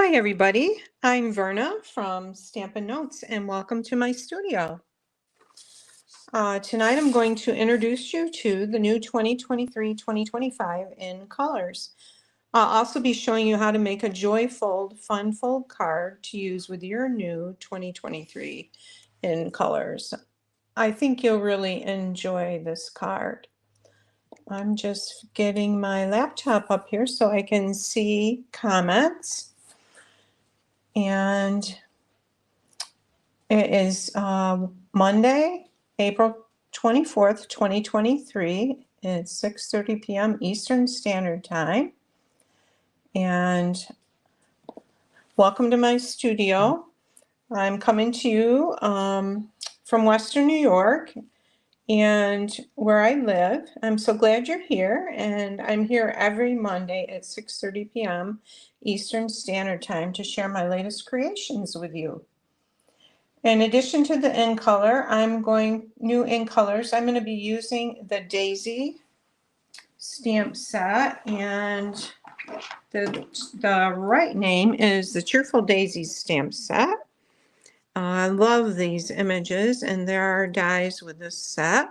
Hi everybody, I'm Verna from StampinNotes and welcome to my studio. Tonight I'm going to introduce you to the new 2023-2025 in colors. I'll also be showing you how to make a joy fold, fun fold card to use with your new 2023 in colors. I think you'll really enjoy this card. I'm just getting my laptop up here so I can see comments. And it is Monday, April 24th, 2023. It's 6:30 p.m. Eastern Standard Time. And welcome to my studio. I'm coming to you from Western New York and where I live. I'm so glad you're here. And I'm here every Monday at 6:30 p.m. Eastern Standard Time to share my latest creations with you. In addition to the in color, new in colors, I'm going to be using the Daisy stamp set, and the right name is the Cheerful Daisies Stamp Set. I love these images, and there are dies with this set.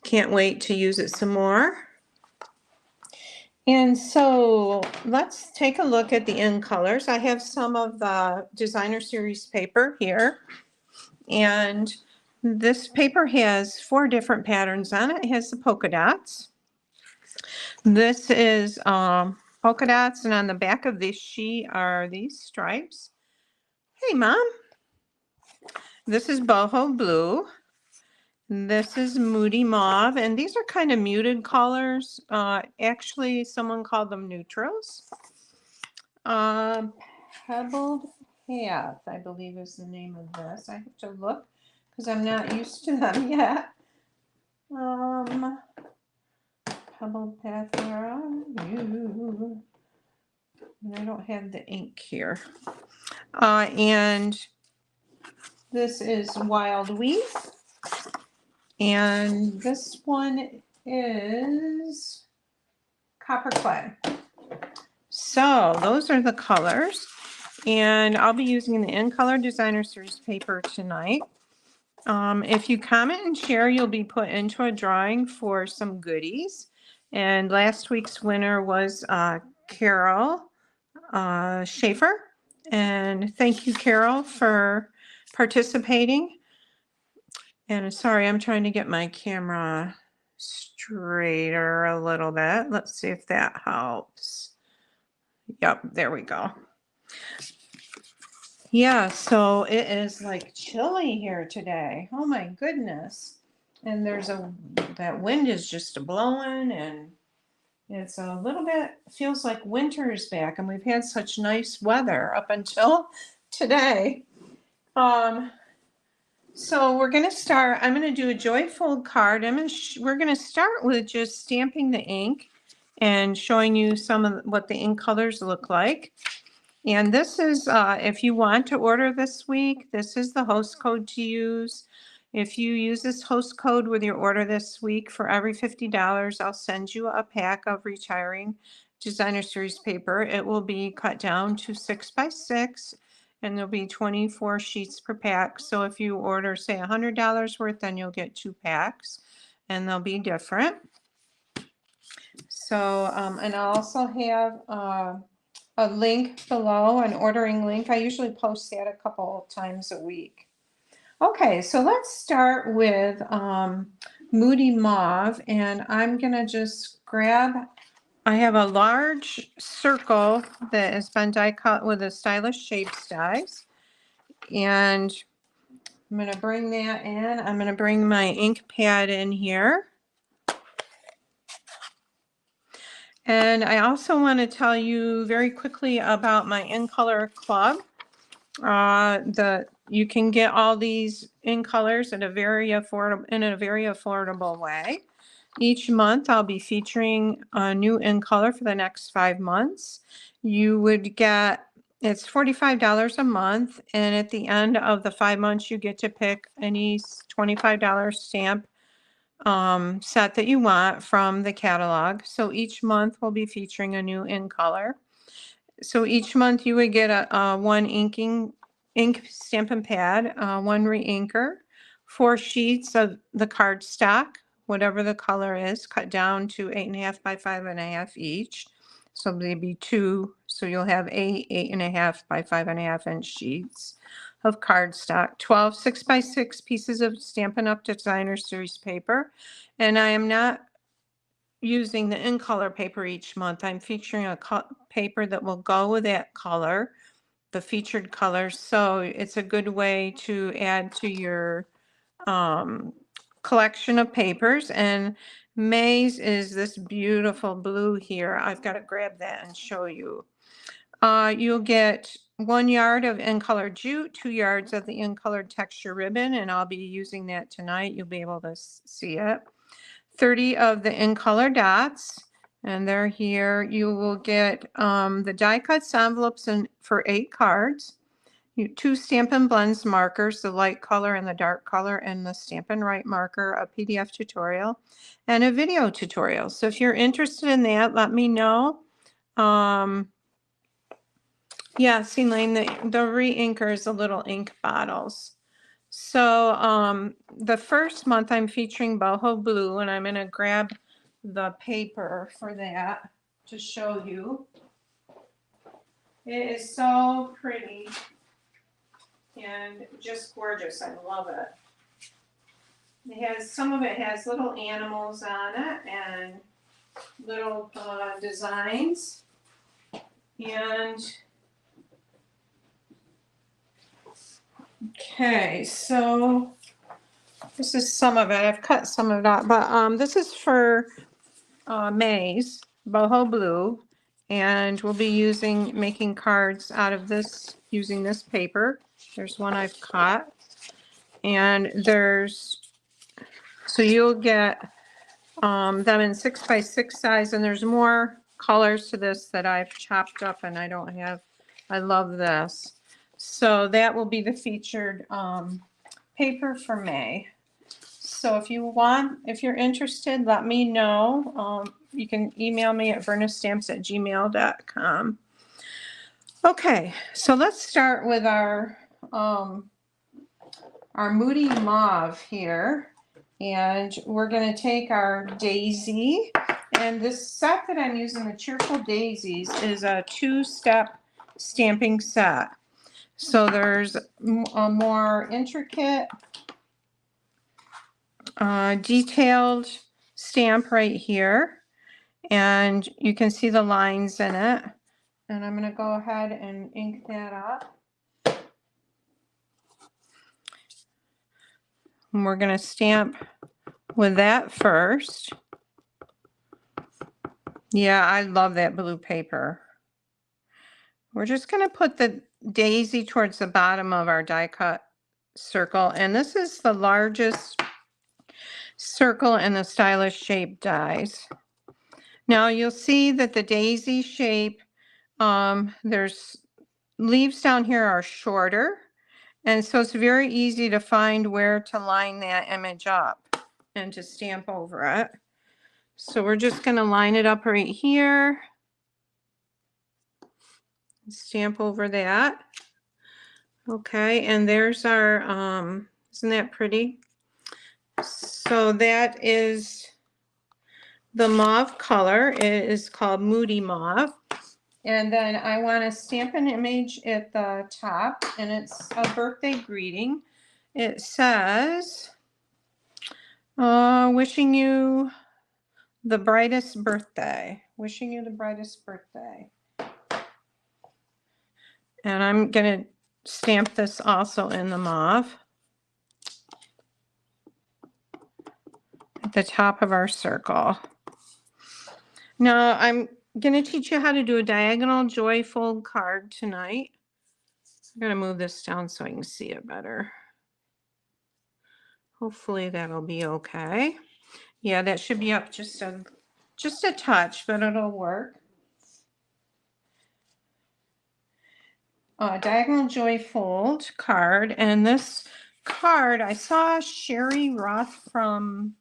Can't wait to use it some more. And so let's take a look at the in colors. I have some of the designer series paper here. And this paper has 4 different patterns on it. It has the polka dots. This is polka dots, and on the back of this sheet are these stripes. Hey, Mom. This is boho blue. This is moody mauve, and these are kind of muted colors. Actually, someone called them neutrals. Pebbled Path, I believe is the name of this. I have to look because I'm not used to them yet. Pebbled Path, where are you? And I don't have the ink here. And this is Wild Wheat. And this one is Copper Clay. So those are the colors. And I'll be using the In Color Designer Series paper tonight. If you comment and share, you'll be put into a drawing for some goodies. And last week's winner was Carol Schaefer. And thank you, Carol, for participating. And sorry, I'm trying to get my camera straighter a little bit. Let's see if that helps. Yep, there we go. Yeah, so it is like chilly here today. Oh my goodness. And that wind is just blowing, and it's a little bit, feels like winter is back, and we've had such nice weather up until today. So we're going to start, I'm going to do a joy fold card. We're going to start with just stamping the ink and showing you some of what the ink colors look like. And this is, if you want to order this week, this is the host code to use. If you use this host code with your order this week, for every $50, I'll send you a pack of Retiring Designer Series paper. It will be cut down to 6 by 6, and there'll be 24 sheets per pack. So if you order, say, $100 worth, then you'll get 2 packs, and they'll be different. So, and I'll also have a link below, an ordering link. I usually post that a couple times a week. Okay, so let's start with Moody Mauve, and I'm gonna just I have a large circle that has been die cut with a stylish shapes dies, and I'm gonna bring that in. I'm gonna bring my ink pad in here. And I also want to tell you very quickly about my In Color Club. You can get all these in colors in a very affordable way. Each month I'll be featuring a new in color for the next 5 months. You would get, it's $45 a month, and at the end of the 5 months you get to pick any $25 stamp set that you want from the catalog. So each month we'll be featuring a new in color. So each month you would get a one ink stamping pad, one re-inker, 4 sheets of the cardstock, whatever the color is, cut down to 8.5 by 5.5 each. So maybe 2, so you'll have 8.5 by 5.5 inch sheets of cardstock, 12 6 by 6 pieces of Stampin' Up! Designer Series paper. And I am not using the in color paper each month. I'm featuring a paper that will go with that color, the featured color. So it's a good way to add to your collection of papers. And May's is this beautiful blue here. I've got to grab that and show you. You'll get 1 yard of in color jute, 2 yards of the in colored texture ribbon, and I'll be using that tonight. You'll be able to see it. 30 of the in color dots, and they're here. You will get the die cuts envelopes for 8 cards. 2 Stampin' Blends markers, the light color and the dark color, and the Stampin' Write marker, a PDF tutorial, and a video tutorial. So if you're interested in that, let me know. Yeah, see, Lane, the re-inkers, the little ink bottles. So the first month I'm featuring boho blue, and I'm going to grab the paper for that to show you. It is so pretty and just gorgeous. I love it. Some of it has little animals on it and little designs. And okay, so this is some of it. I've cut some of it out, but this is for May's boho blue, and we'll be making cards out of this using this paper. There's one I've cut, and so you'll get them in 6 by 6 size, and there's more colors to this that I've chopped up and I don't have. I love this. So that will be the featured paper for May. So if you're interested, let me know. You can email me at vernastamps@gmail.com. Okay, so let's start with our Moody Mauve here. And we're going to take our daisy. And this set that I'm using, the Cheerful Daisies, is a 2-step stamping set. So there's a more intricate, detailed stamp right here. And you can see the lines in it. And I'm going to go ahead and ink that up. And we're going to stamp with that first. Yeah, I love that blue paper. We're just going to put the daisy towards the bottom of our die cut circle. And this is the largest circle in the stylish shape dies. Now you'll see that the daisy shape, there's leaves down here are shorter. And so it's very easy to find where to line that image up and to stamp over it. So we're just going to line it up right here. Stamp over that. Okay, and there's our, isn't that pretty? So that is the mauve color. It is called Moody Mauve. And then I want to stamp an image at the top, and it's a birthday greeting. It says, wishing you the brightest birthday. Wishing you the brightest birthday. And I'm going to stamp this also in the mauve at the top of our circle. Now I'm going to teach you how to do a diagonal joy fold card tonight. I'm going to move this down so I can see it better. Hopefully that'll be okay. Yeah, that should be up just a touch, but it'll work. Diagonal joy fold card, and this card I saw Sherry Roth from,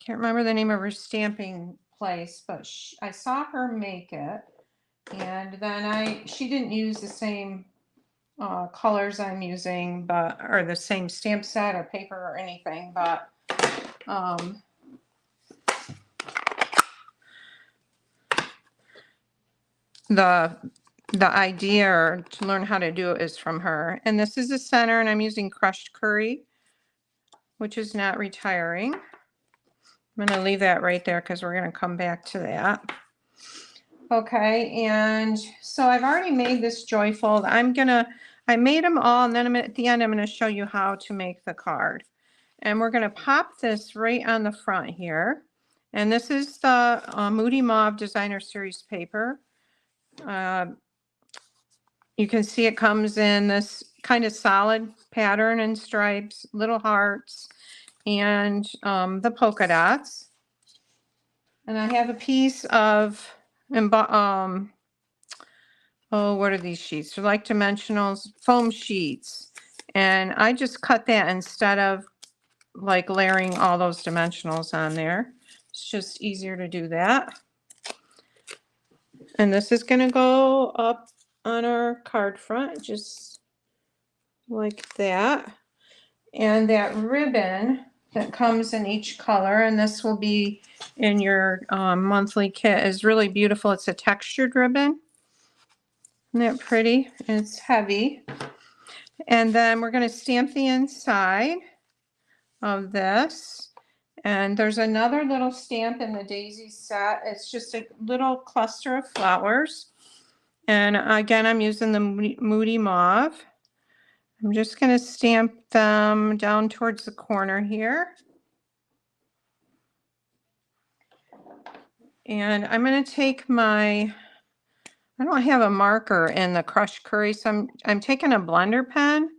can't remember the name of her stamping place, but I saw her make it, And then she didn't use the same colors I'm using, or the same stamp set or paper or anything, but the idea to learn how to do it is from her. And this is the center, and I'm using crushed curry, which is not retiring. I'm going to leave that right there because we're going to come back to that. Okay, and so I've already made this joyful. I made them all, and then at the end I'm going to show you how to make the card. And we're going to pop this right on the front here. And this is the Moody Mauve Designer Series paper. You can see it comes in this kind of solid pattern and stripes, little hearts, and the polka dots. And I have a piece of, oh, what are these sheets? They're like dimensionals, foam sheets. And I just cut that instead of like layering all those dimensionals on there. It's just easier to do that. And this is going to go up on our card front, just like that. And that ribbon that comes in each color, and this will be in your monthly kit, is really beautiful. It's a textured ribbon. Isn't that pretty? It's heavy. And then we're going to stamp the inside of this. And there's another little stamp in the daisy set. It's just a little cluster of flowers. And again, I'm using the Moody Mauve. I'm just going to stamp them down towards the corner here. And I'm going to take I don't have a marker in the crushed curry, so I'm taking a blender pen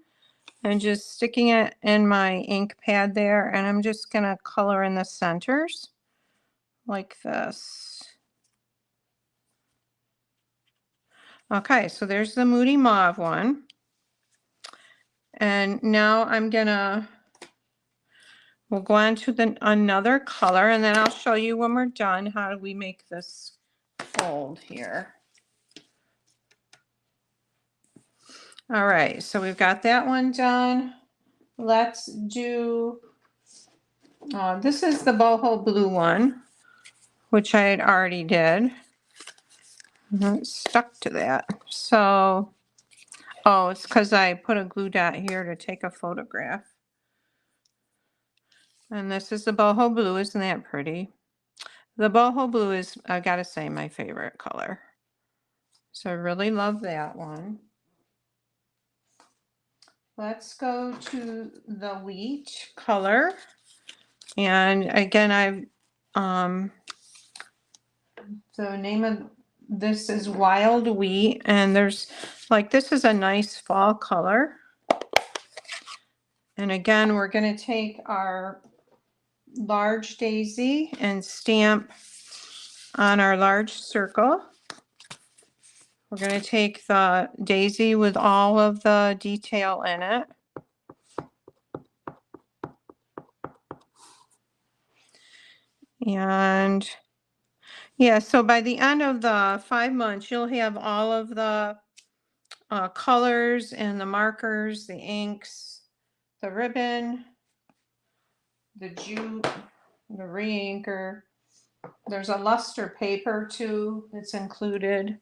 and just sticking it in my ink pad there, and I'm just going to color in the centers like this. Okay, so there's the Moody Mauve one. And now we'll go on to another color, and then I'll show you when we're done how do we make this fold here. All right, so we've got that one done. Let's do, this is the boho blue one, which I had already did. It stuck to that. So, oh, it's because I put a glue dot here to take a photograph. And this is the boho blue. Isn't that pretty? The boho blue is, I gotta say, my favorite color. So I really love that one. Let's go to the wheat color. And again, the name of this is Wild Wheat, and there's this is a nice fall color. And again, we're going to take our large daisy and stamp on our large circle. We're going to take the daisy with all of the detail in it. And yeah, so by the end of the 5 months, you'll have all of the colors and the markers, the inks, the ribbon, the jute, the re-inker. There's a luster paper too that's included.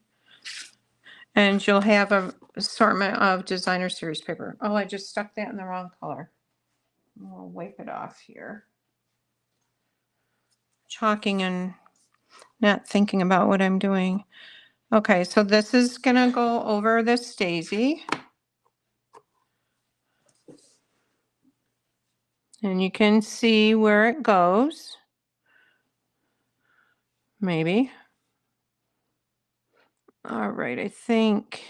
And you'll have an assortment of designer series paper. Oh, I just stuck that in the wrong color. I'll wipe it off here. Chalking and not thinking about what I'm doing. Okay, so this is gonna go over this daisy. And you can see where it goes. Maybe. All right, I think.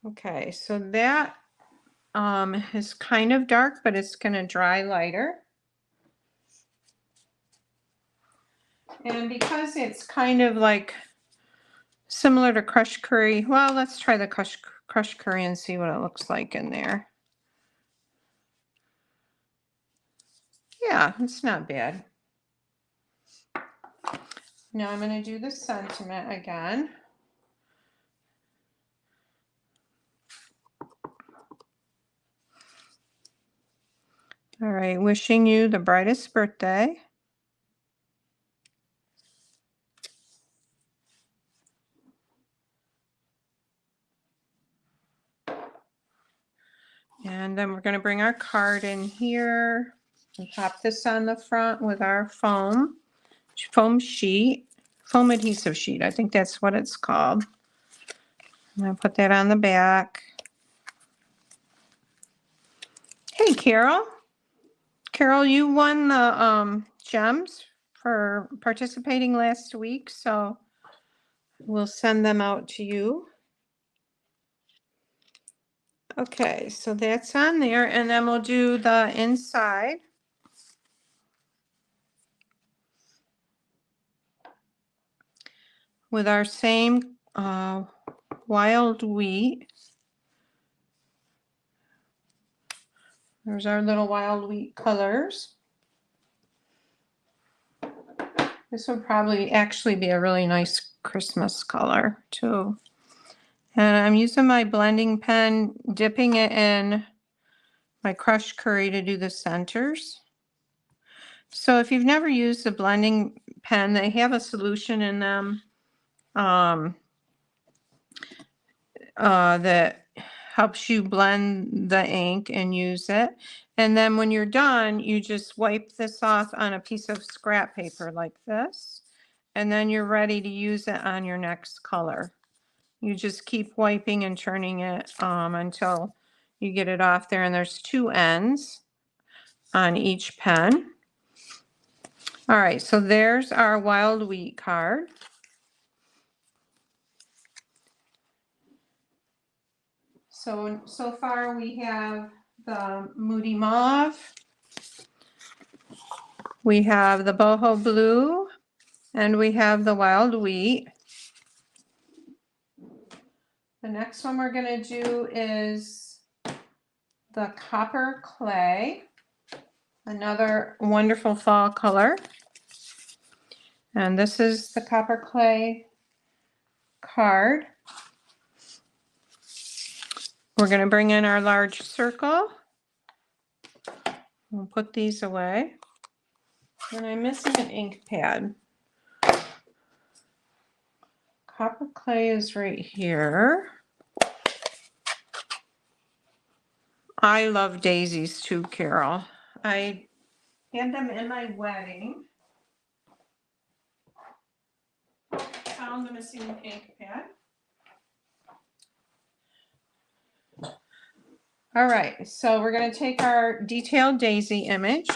Okay, so that is kind of dark, but it's going to dry lighter. And because it's kind of like similar to crushed curry, well, let's try the crushed curry and see what it looks like in there. Yeah, it's not bad. Now I'm going to do the sentiment again. All right, wishing you the brightest birthday. And then we're going to bring our card in here and pop this on the front with our foam sheet, foam adhesive sheet. I think that's what it's called. I'm going to put that on the back. Hey, Carol. Carol, you won the gems for participating last week, so we'll send them out to you. Okay, so that's on there, and then we'll do the inside. With our same wild wheat. There's our little wild wheat colors. This would probably actually be a really nice Christmas color too. And I'm using my blending pen, dipping it in my crushed curry to do the centers. So if you've never used a blending pen, they have a solution in them that helps you blend the ink and use it. And then when you're done, you just wipe this off on a piece of scrap paper like this. And then you're ready to use it on your next color. You just keep wiping and turning it until you get it off there. And there's two ends on each pen. All right, so there's our wild wheat card. So far we have the Moody Mauve, we have the Boho Blue, and we have the Wild Wheat. The next one we're going to do is the Copper Clay, another wonderful fall color. And this is the Copper Clay card. We're going to bring in our large circle. We'll put these away. And I'm missing an ink pad. Copper Clay is right here. I love daisies too, Carol. I had them in my wedding. Found the missing ink pad. All right, so we're going to take our detailed daisy image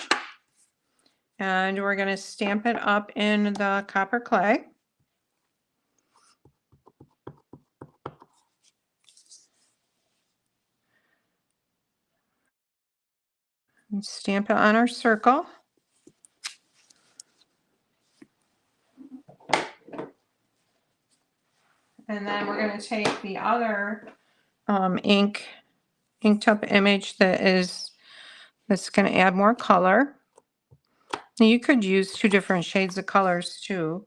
and we're going to stamp it up in the copper clay. And stamp it on our circle. And then we're going to take the other inked up image that's going to add more color. Now you could use two different shades of colors too.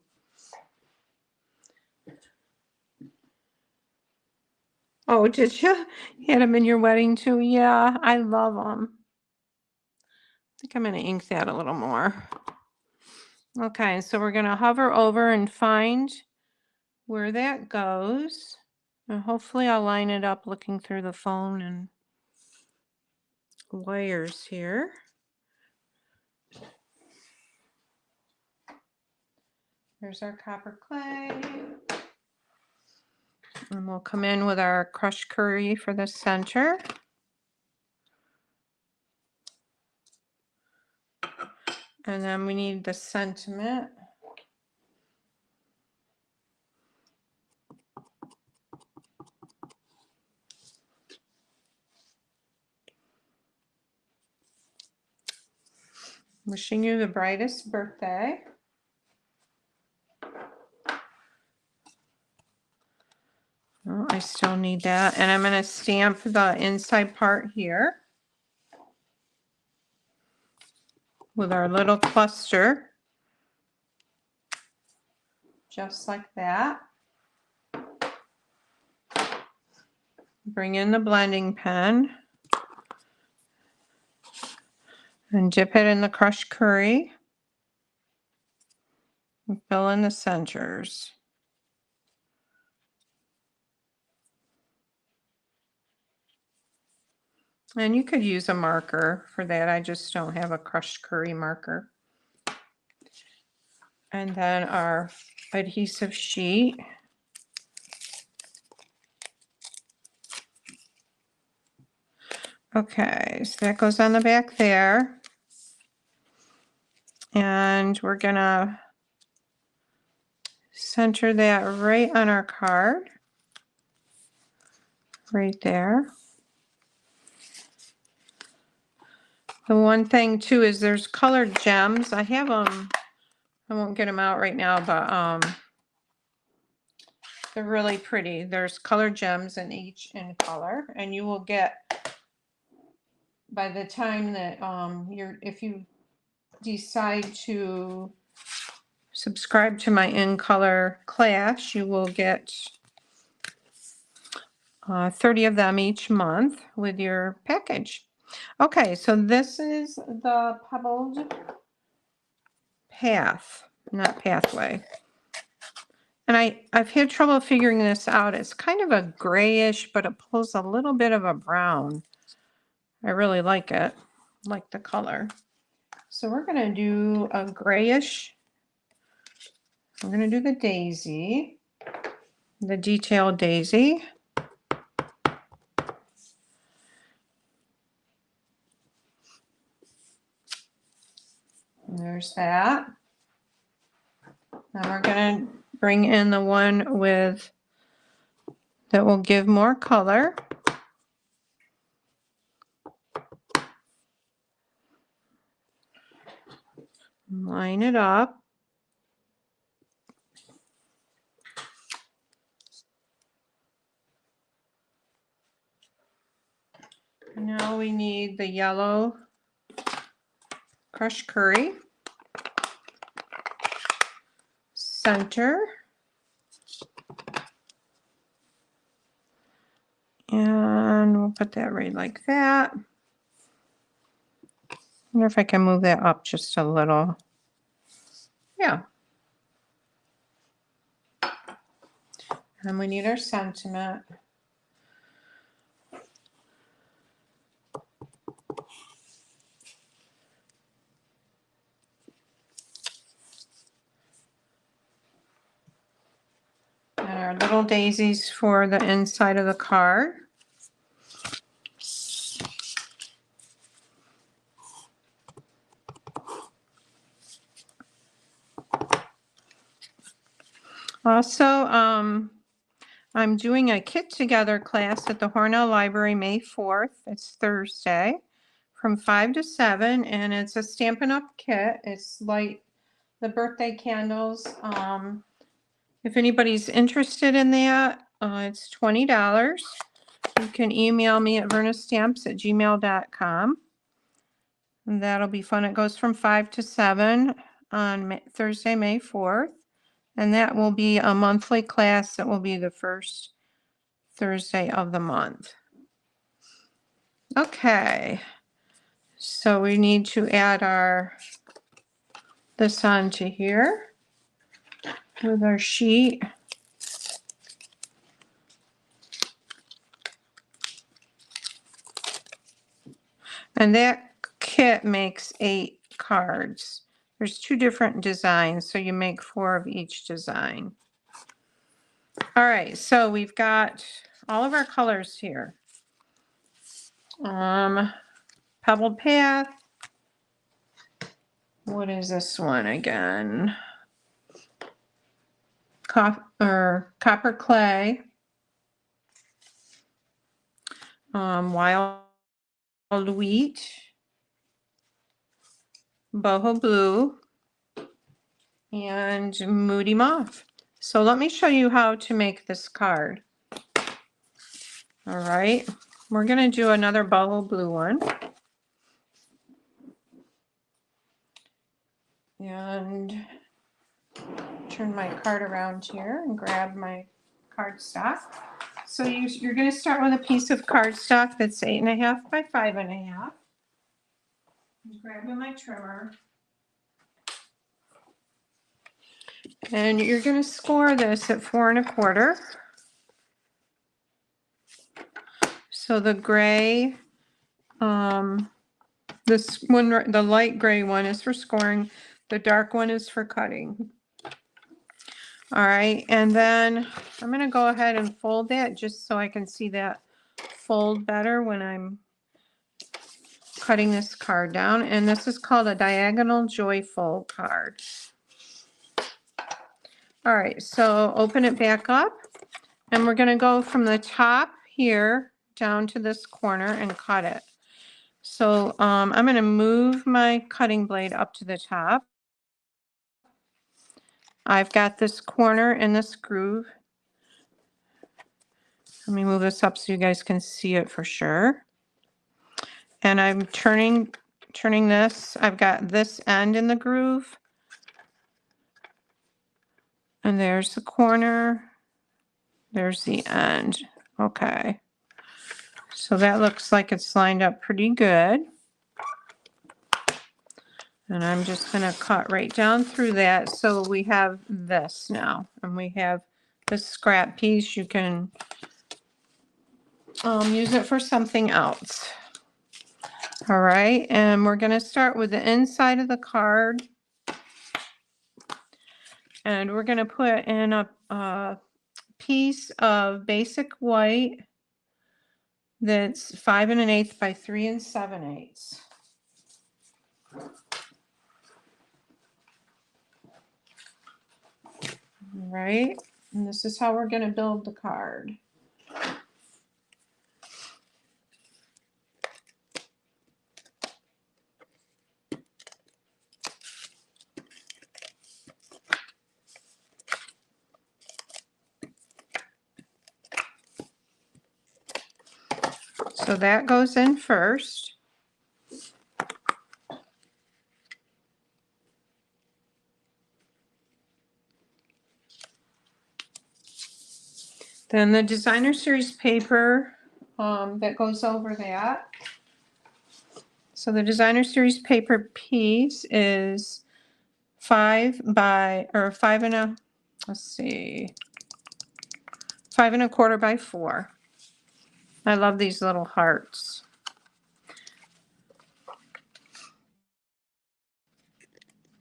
Oh, did you? You had them in your wedding too? Yeah, I love them. I think I'm going to ink that a little more. Okay, so we're going to hover over and find where that goes. And hopefully I'll line it up looking through the phone and wires here. There's our copper clay. And we'll come in with our crushed curry for the center. And then we need the sentiment. Wishing you the brightest birthday. Oh, I still need that. And I'm going to stamp the inside part here with our little cluster. just like that. Bring in the blending pen and dip it in the crushed curry and fill in the centers. And you could use a marker for that. I just don't have a crushed curry marker. And then our adhesive sheet. Okay, so that goes on the back there. And we're gonna center that right on our card. Right there. The one thing too is there's colored gems. I have them, I won't get them out right now, but they're really pretty. There's colored gems in each in color, and you will get, by the time that if you decide to subscribe to my In Color class, you will get 30 of them each month with your package. Okay, so this is the pebbled path, not pathway. And I've had trouble figuring this out. It's kind of a grayish, but it pulls a little bit of a brown. I really like it, like the color. So we're going to do a grayish. We're going to do the daisy, the detailed daisy. And there's that. Now we're going to bring in the one with that will give more color. Line it up. Now we need the yellow crushed curry. Center. And we'll put that right like that. I wonder if I can move that up just a little. Yeah. And we need our sentiment. And our little daisies for the inside of the card. Also, I'm doing a Kit Together class at the Hornell Library May 4th. It's Thursday from 5 to 7, and it's a Stampin' Up! Kit. It's like the birthday candles. If anybody's interested in that, it's $20. You can email me at vernastamps@gmail.com. And that'll be fun. It goes from 5 to 7 on Thursday, May 4th. And that will be a monthly class that will be the first Thursday of the month. Okay. So we need to add this onto here with our sheet. And that kit makes 8 cards. There's 2 different designs, so you make 4 of each design. All right, so we've got all of our colors here. Pebbled Path. What is this one again? Copper Clay. Wild Wheat. Boho Blue. And Moody Moth. So let me show you how to make this card. All right, we're going to do another boho blue one. And turn my card around here and grab my cardstock. So you're going to start with a piece of cardstock that's 8.5 by 5.5. I'm grabbing my trimmer. And you're going to score this at 4 1/4. So the gray, this one, the light gray one is for scoring. The dark one is for cutting. All right, and then I'm going to go ahead and fold that just so I can see that fold better when I'm cutting this card down. And this is called a diagonal joy fold card. All right, so open it back up, and we're going to go from the top here down to this corner and cut it. So I'm going to move my cutting blade up to the top. I've got this corner in this groove. Let me move this up so you guys can see it for sure. And I'm turning this. I've got this end in the groove. And there's the corner. There's the end. Okay. So that looks like it's lined up pretty good. And I'm just going to cut right down through that. So we have this now. And we have this scrap piece. You can use it for something else. All right. And we're going to start with the inside of the card. And we're going to put in a piece of basic white that's 5 1/8 by 3 7/8. All right, and this is how we're going to build the card. So that goes in first. Then the designer series paper that goes over that. So the designer series paper piece is 5 1/4 by 4. I love these little hearts.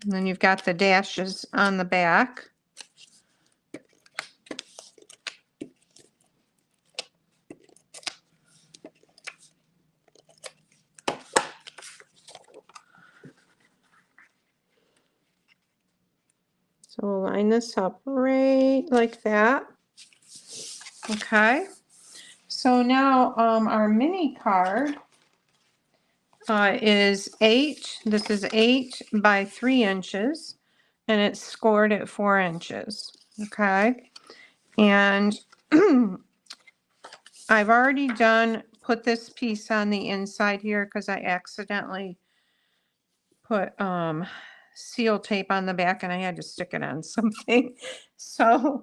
And then you've got the dashes on the back. So we'll line this up right like that. Okay. So now our mini card is 8. This is 8 by 3 inches, and it's scored at 4 inches. Okay. And I've already put this piece on the inside here because I accidentally put seal tape on the back and I had to stick it on something. So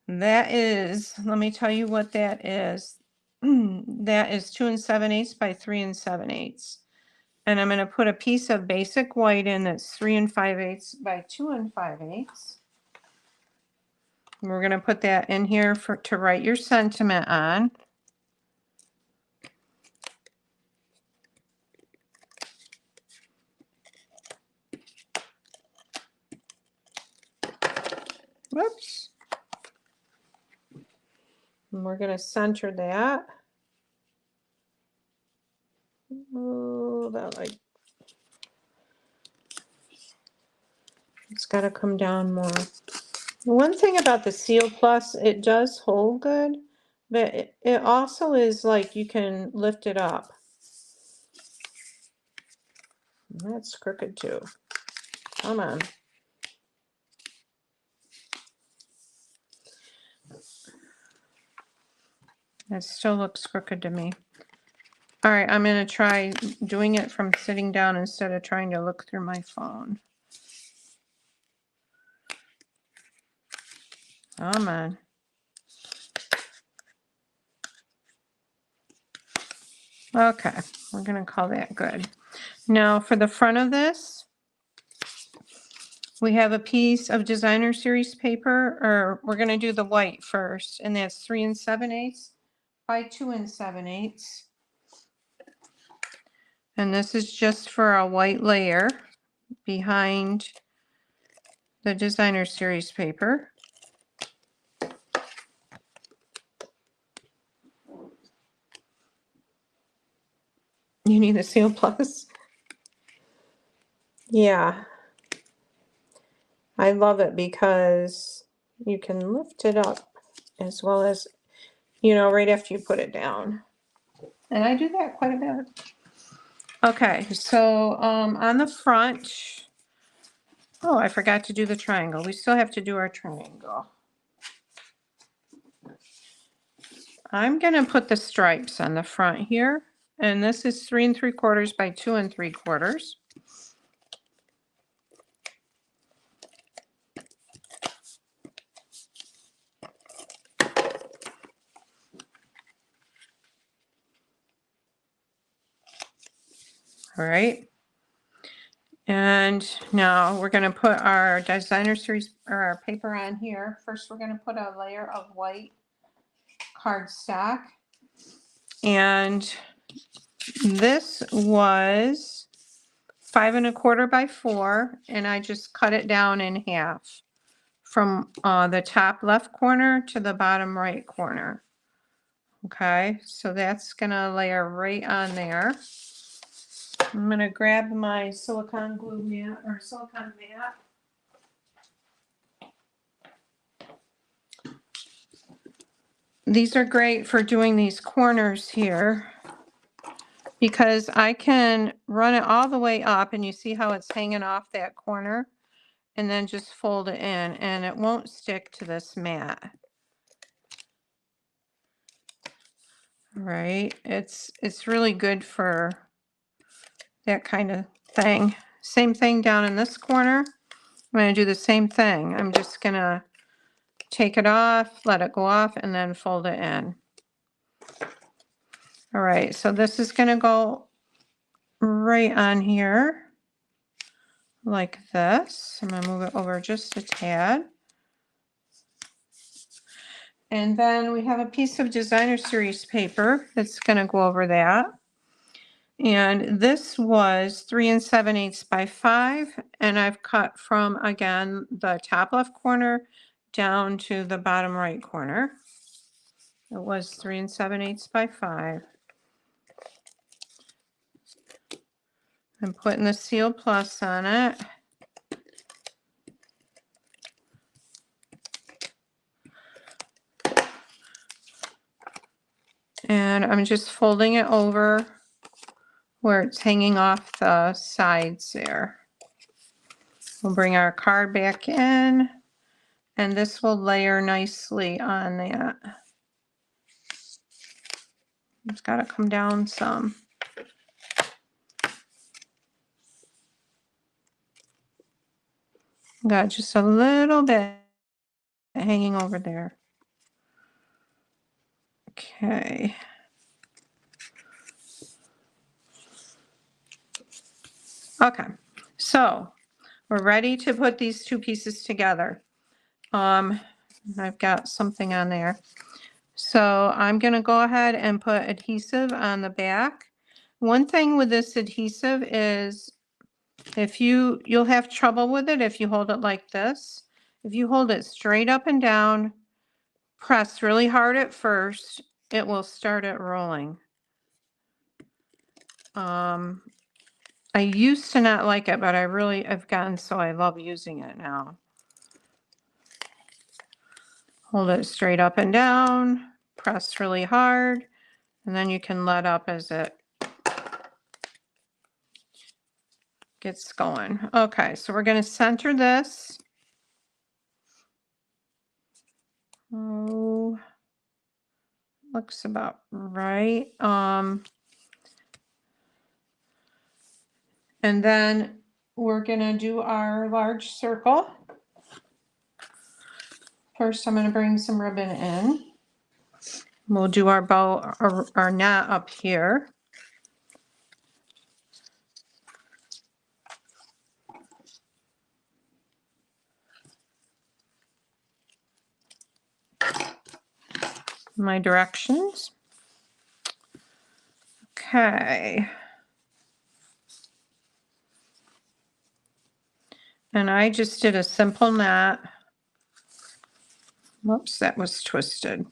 that is, let me tell you what that is. That is 2 7/8 by 3 7/8. And I'm going to put a piece of basic white in that's 3 5/8 by 2 5/8. And we're going to put that in here to write your sentiment on. Whoops. And we're going to center that. Oh, that like, it's got to come down more. One thing about the Seal Plus, it does hold good, but it also is like you can lift it up. That's crooked too. Come on. That still looks crooked to me. All right, I'm going to try doing it from sitting down instead of trying to look through my phone. Come on. Okay, we're going to call that good. Now for the front of this, we have a piece of designer series paper, or we're going to do the white first, and that's 3 7/8 by 2 7/8. And this is just for a white layer behind the designer series paper. You need a Seal Plus. Yeah. I love it because you can lift it up as well as, you know, right after you put it down. And I do that quite a bit. Okay, so on the front, oh, I forgot to do the triangle. We still have to do our triangle. I'm gonna put the stripes on the front here, and this is 3 3/4 by 2 3/4. All right. And now we're going to put our designer series or our paper on here. First, we're going to put a layer of white cardstock. And this was 5 1/4 by 4, and I just cut it down in half from the top left corner to the bottom right corner. Okay, so that's going to layer right on there. I'm going to grab my silicone glue mat or silicone mat. These are great for doing these corners here because I can run it all the way up, and you see how it's hanging off that corner, and then just fold it in, and it won't stick to this mat. Right? It's really good for that kind of thing. Same thing down in this corner. I'm going to do the same thing. I'm just going to take it off, let it go off, and then fold it in. All right, so this is going to go right on here like this. I'm going to move it over just a tad. And then we have a piece of designer series paper that's going to go over that. And this was 3 7/8 by 5, and I've cut from, again, the top left corner down to the bottom right corner. It was 3 7/8 by 5. I'm putting the Seal Plus on it. And I'm just folding it over where it's hanging off the sides there. We'll bring our card back in, and this will layer nicely on that. It's got to come down some. Got just a little bit hanging over there. Okay. Okay, so we're ready to put these two pieces together. I've got something on there. So I'm going to go ahead and put adhesive on the back. One thing with this adhesive is if you'll have trouble with it if you hold it like this. If you hold it straight up and down, press really hard at first, it will start it rolling. I used to not like it, but I've gotten so I love using it now. Hold it straight up and down, press really hard, and then you can let up as it gets going. Okay, so we're going to center this. Oh, looks about right. And then we're going to do our large circle. First, I'm going to bring some ribbon in. We'll do our bow, our knot up here. My directions. Okay. And I just did a simple knot. Whoops, that was twisted.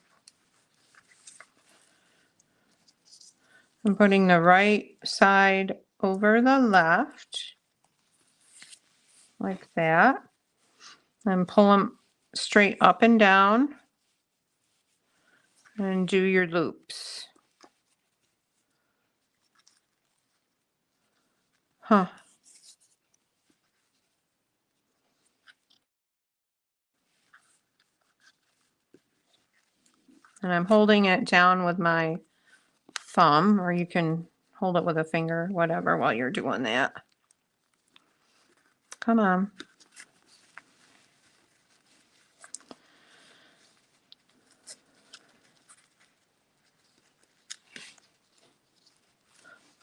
I'm putting the right side over the left, like that. And pull them straight up and down. And do your loops. Huh. And I'm holding it down with my thumb, or you can hold it with a finger, whatever, while you're doing that. Come on.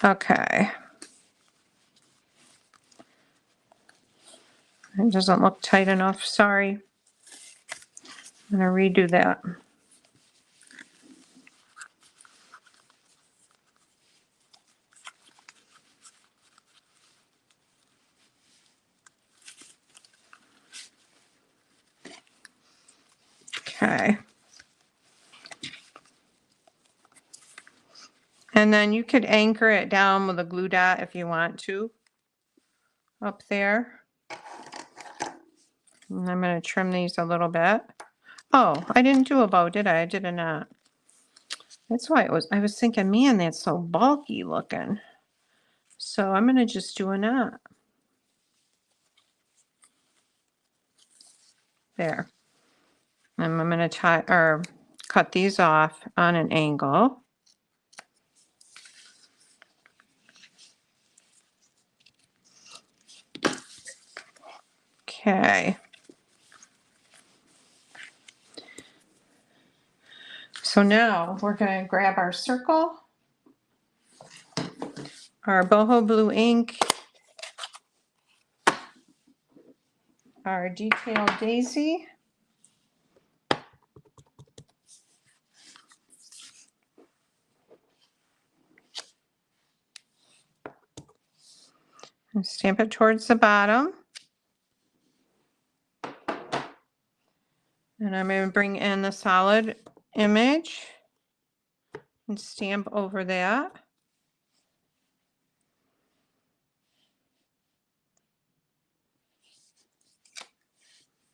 Okay. It doesn't look tight enough, sorry. I'm gonna redo that. Okay. And then you could anchor it down with a glue dot if you want to, up there. And I'm going to trim these a little bit. Oh, I didn't do a bow, did I? I did a knot. That's why I was thinking, man, that's so bulky looking. So I'm going to just do a knot. There. And I'm going to cut these off on an angle. Okay. So now we're going to grab our circle, our boho blue ink, our detailed daisy, and stamp it towards the bottom. And I'm going to bring in the solid image and stamp over that.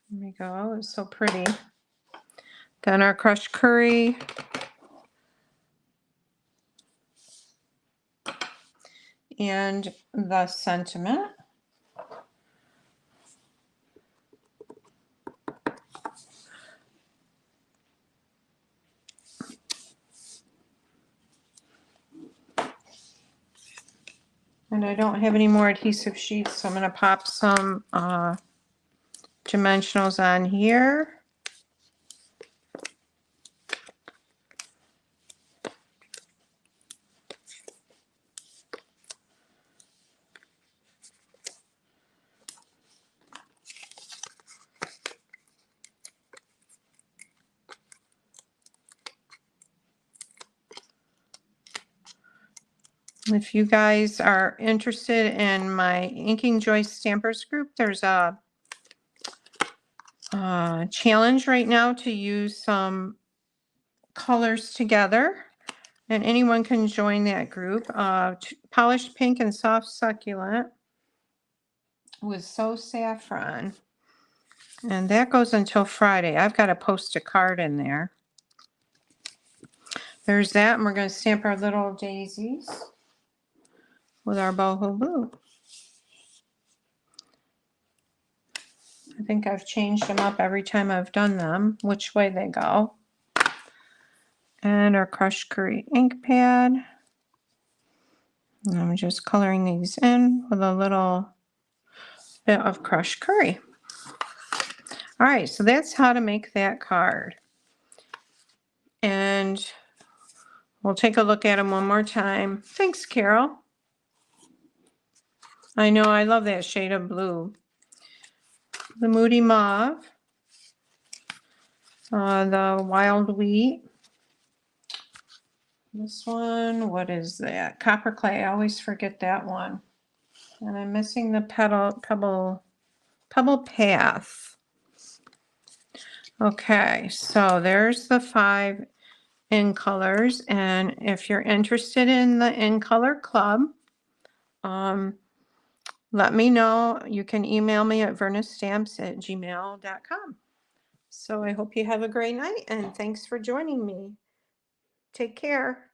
There we go. It's so pretty. Then our crushed curry. And the sentiment. And I don't have any more adhesive sheets, so I'm going to pop some dimensionals on here. If you guys are interested in my Inking Joy Stampers group, there's a challenge right now to use some colors together, and anyone can join that group. Polished Pink and Soft Succulent with So Saffron, and that goes until Friday. I've got to post a card in there. There's that, and we're going to stamp our little daisies with our boho blue. I think I've changed them up every time I've done them, which way they go. And our crushed curry ink pad. And I'm just coloring these in with a little bit of crushed curry. All right, so that's how to make that card. And we'll take a look at them one more time. Thanks, Carol. I know, I love that shade of blue. The Moody Mauve. The Wild Wheat. This one, what is that? Copper Clay, I always forget that one. And I'm missing the Pebble Path. Okay, so there's the 5 in colors. And if you're interested in the in color club, let me know. You can email me at vernastamps@gmail.com. So I hope you have a great night and thanks for joining me. Take care.